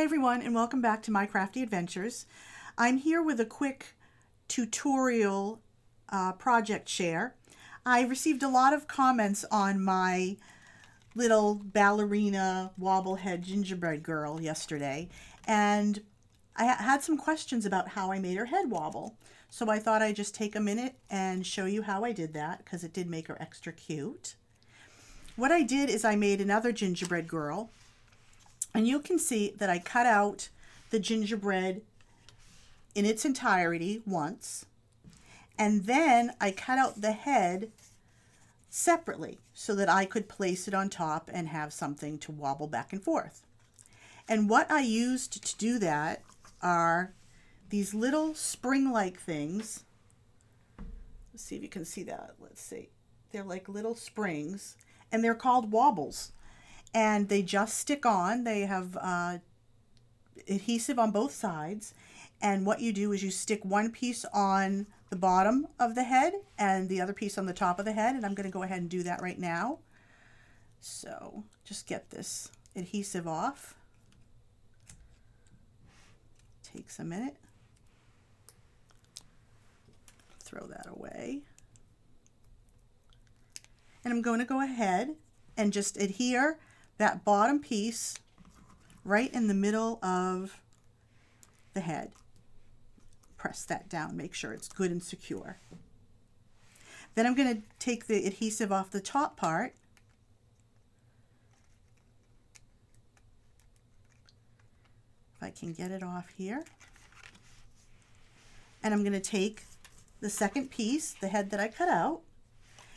everyone, and welcome back to My Crafty Adventures. I'm here with a quick tutorial project share. I received a lot of comments on my little ballerina wobblehead gingerbread girl yesterday, and I had some questions about how I made her head wobble. So I thought I'd just take a minute and show you how I did that, because it did make her extra cute. What I did is I made another gingerbread girl. And you can see that I cut out the gingerbread in its entirety once. And then I cut out the head separately so that I could place it on top and have something to wobble back and forth. And what I used to do that are these little spring-like things. Let's see if you can see that. Let's see. They're like little springs, and they're called wobbles. And they just stick on. They have adhesive on both sides. And what you do is you stick one piece on the bottom of the head and the other piece on the top of the head. And I'm going to go ahead and do that right now. So just get this adhesive off. Takes a minute. Throw that away. And I'm going to go ahead and just adhere that bottom piece right in the middle of the head. Press that down, make sure it's good and secure. Then I'm going to take the adhesive off the top part. If I can get it off here. And I'm going to take the second piece, the head that I cut out,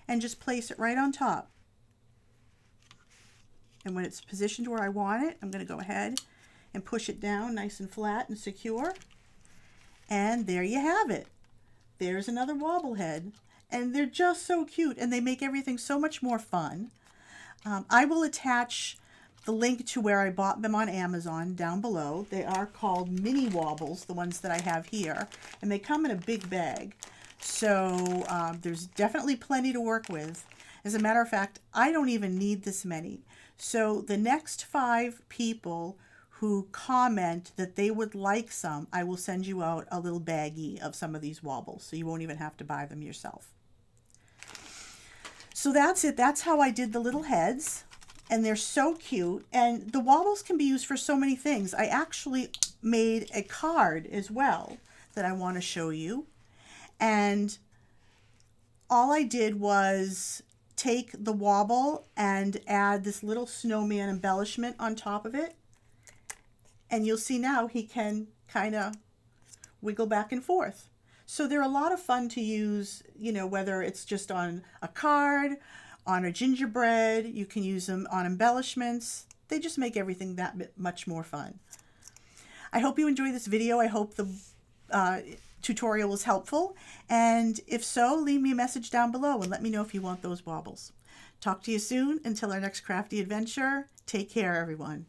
and just place it right on top. And when it's positioned where I want it, I'm going to go ahead and push it down nice and flat and secure. And there you have it. There's another wobblehead. And they're just so cute, and they make everything so much more fun. I will attach the link to where I bought them on Amazon down below. They are called mini wobbles, the ones that I have here. And they come in a big bag. So there's definitely plenty to work with. As a matter of fact, I don't even need this many. So the next 5 people who comment that they would like some, I will send you out a little baggie of some of these wobbles, so you won't even have to buy them yourself. So that's it. That's how I did the little heads, and they're so cute. And the wobbles can be used for so many things. I actually made a card as well that I want to show you. And all I did was take the wobble and add this little snowman embellishment on top of it. And you'll see now he can kind of wiggle back and forth. So they're a lot of fun to use, you know, whether it's just on a card, on a gingerbread, you can use them on embellishments. They just make everything that bit much more fun. I hope you enjoyed this video. I hope the tutorial was helpful, and if so, leave me a message down below and let me know if you want those wobbles. Talk to you soon. Until our next crafty adventure, take care, everyone.